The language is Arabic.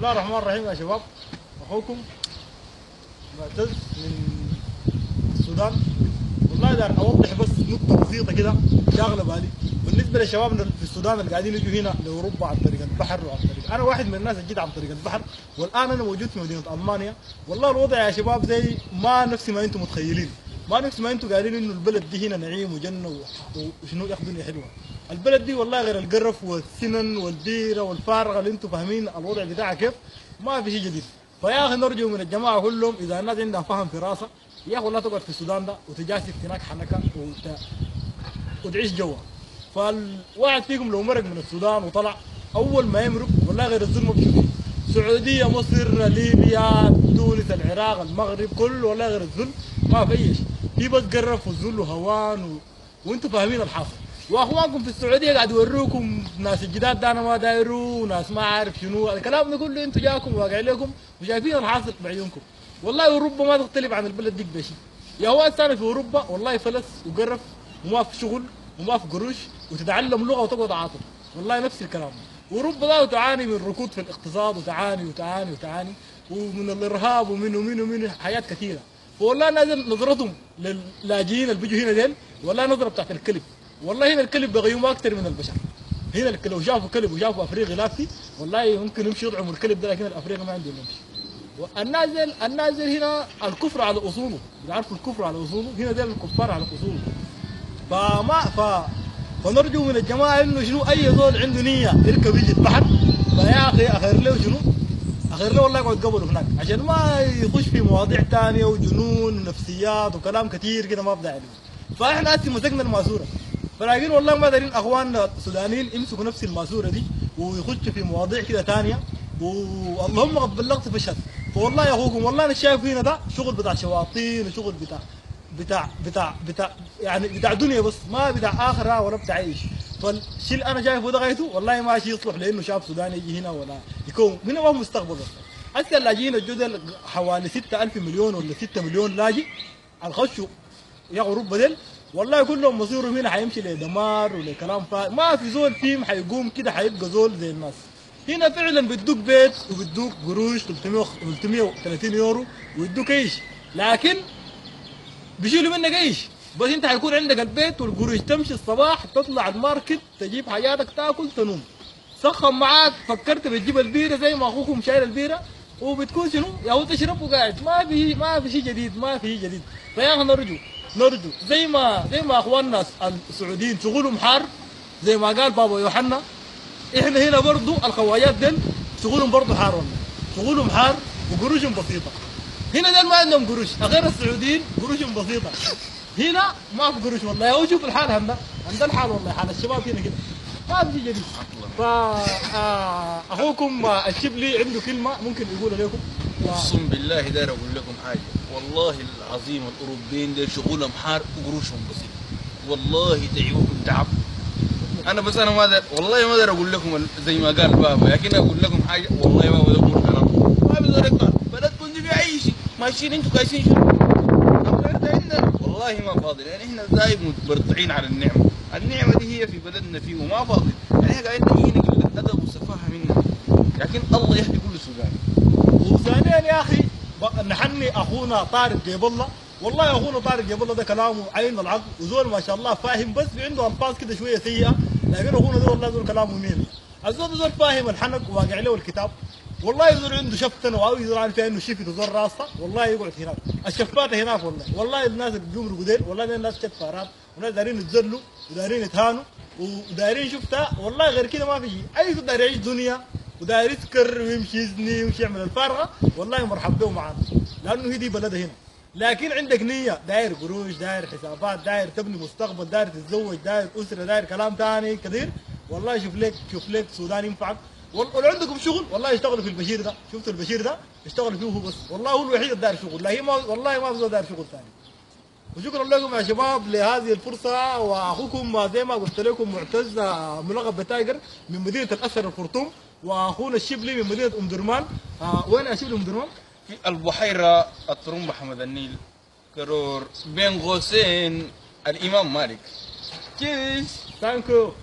الله الرحمن الرحيم يا شباب. اخوكم معتز من السودان. والله دار اوضح بس نقطه بسيطه كده شاغله بالي بالنسبه لشبابنا في السودان اللي قاعدين يجوا هنا لاوروبا عن طريق البحر وعن طريق، انا واحد من الناس اللي جيت عن طريق البحر، والان انا موجود في مدينه المانيا. والله الوضع يا شباب زي ما نفس ما انتم متخيلين، ما نفس ما انتم قايلين انه البلد دي هنا نعيم وجنه وشنو ياخذ دنيا حلوه. البلد دي والله غير القرف والسنن والديره والفارغه اللي انتم فاهمين الوضع بتاعها كيف، ما في شيء جديد. فيا اخي نرجو من الجماعه كلهم اذا الناس عندها فهم في راسها يا اخي لا تقعد في السودان ده وتجاسف هناك حنكه وتعيش جوا. فالواحد فيكم لو مرق من السودان وطلع اول ما يمرق والله غير الظلم ما بيشوف. السعوديه، مصر، ليبيا، تونس، العراق، المغرب، كله والله غير الذل ما في اي شيء، في بس قرف وذل وهوان وانتم فاهمين الحاصل. واخوانكم في السعوديه قاعد يوروكم ناس الجداد ده انا ما دايروا وناس ما عارف شنو الكلام ده كله، انتم جاكم واقع لكم وشايفين الحاصل بعيونكم. والله اوروبا ما تختلف عن البلد ديك بشيء. يا هو انا في اوروبا والله فلس وقرف وما في شغل وما في قروش وتتعلم لغه وتقعد عاطل، والله نفس الكلام. اوروبا ده تعاني من ركود في الاقتصاد وتعاني وتعاني وتعاني ومن الارهاب ومن حاجات كثيره. فوالله نازل نظرتهم للاجئين اللي بيجوا هنا ديل والله نظره بتاعت الكلب. والله هنا الكلب بيغيموا اكثر من البشر. هنا لو شافوا كلب وشافوا افريقي لافي والله ممكن يمشي يطعموا الكلب ده، لكن الافريقي ما عندهم يمشي. النازل هنا الكفر على اصوله، بيعرفوا الكفر على اصوله، هنا ديل الكفار على اصوله. فنرجو من الجماعه انه شنو اي زول عنده نيه يركب يجي البحر فيا اخي اخير له شنو؟ اخير له والله يقعد قبله هناك عشان ما يخش في مواضيع ثانيه وجنون ونفسيات وكلام كثير كده ما بداعي له. فاحنا هسه مسكنا الماسوره، فلاقين والله ما دارين اخواننا السودانيين يمسكوا نفس الماسوره دي ويخشوا في مواضيع كده ثانيه، واللهم قد بلغت فشل. فوالله يا اخوكم والله انا شايف هنا ده شغل بتاع شواطين وشغل يعني بتاع دنيا بس، ما بتاع اخره ولا بتاع ايش. فالشيء اللي انا شايفه ده غايته والله ما شيء يصلح لانه شاب سوداني يجي هنا ولا يكون هنا، ما هو مستقبل اصلا. هسه اللاجئين الجدد حوالي 6000 مليون ولا 6 مليون لاجئ الخشوا يا اوروبا ديل، والله كلهم مصيرهم هنا حيمشي لدمار ولكلام ما في زول فيهم حيقوم كده حيبقى زول زي الناس. هنا فعلا بيدوك بيت وبيدوك قروش 330 يورو ويدوك ايش، لكن بيشيلوا منك ايش؟ بس انت حيكون عندك البيت والقروش، تمشي الصباح تطلع الماركت تجيب حاجاتك تاكل تنوم. سخن معاك فكرت بتجيب البيره زي ما اخوكم شايل البيره وبتكون شنو؟ يا هو تشرب وقاعد، ما في شيء جديد، ما في شيء جديد. فيا اخي نرجو زي ما اخواننا السعوديين شغلهم حار زي ما قال بابا يوحنا، احنا هنا برضو الخواجات دول شغلهم برضو حار، والله شغلهم حار وقروشهم بسيطه. هنا دول ما عندهم قروش، غير السعوديين قروشهم بسيطه. هنا ما في قروش والله. هو شوف الحال عندنا الحال والله، حال الشباب هنا كده ما في شيء جديد. اخوكم الشبلي عنده كلمه ممكن يقولها لكم. اقسم بالله داير اقول لكم حاجه، والله العظيم الاوروبيين دول شغلهم حار وقروشهم بسيط، والله تعبوكم تعب. انا ما داير والله ما داير اقول لكم زي ما قال بابا، لكن اقول لكم حاجه والله ما بدكم الكلام ما بقدر يطلع بلدكم دي في اي شيء ماشيين انتم كايسين شنو؟ عندنا والله ما فاضي، يعني احنا دايم متبرطعين على النعمه دي هي في بلدنا فيه وما فاضي، يعني احنا قاعدين نجينا قله ادب وسفاهه منا، لكن الله يهدي كل سوداني. وثانيا يا اخي نحني اخونا طارق جيب الله، والله يا اخونا طارق جيب الله ده كلامه عين العقل وزول ما شاء الله فاهم، بس عنده الفاظ كده شويه سيئه، لكن اخونا ده والله زول كلامه مين. الزول زول فاهم الحنك وواقع له الكتاب، والله يزور عنده شفتن او يزور عارف انه شفت زور راسه والله يقعد هناك. الشفات هناك والله الناس اللي بيمرقوا ديل والله دي الناس شت فارات وناس دايرين يتذلوا ودايرين يتهانوا ودايرين شفتها، والله غير كده ما في شيء. اي زول داير يعيش دنيا وداير يسكر ويمشي يزني ويمشي يعمل الفارغه والله مرحب به معانا، لانه هي دي بلدها هنا. لكن عندك نيه داير قروش، داير حسابات، داير تبني مستقبل، داير تتزوج، داير اسره، داير كلام ثاني كثير، والله شوف لك سودان ينفعك. ولو عندكم شغل والله اشتغلوا في البشير ده، شفتوا البشير ده اشتغلوا فيه هو بس، والله هو الوحيد اللي داير شغل، لا هي والله ما في داير شغل ثاني. وشكرا لكم يا شباب لهذه الفرصه، واخوكم زي ما قلت لكم معتز ملقب بتايجر من مدينه الاسر الخرطوم، واخونا الشبلي من مدينه ام درمان. وين يا شبلي ام درمان؟ في البحيره الطرمبه حمد النيل كرور بين قوسين الامام مالك. تشيز ثانك يو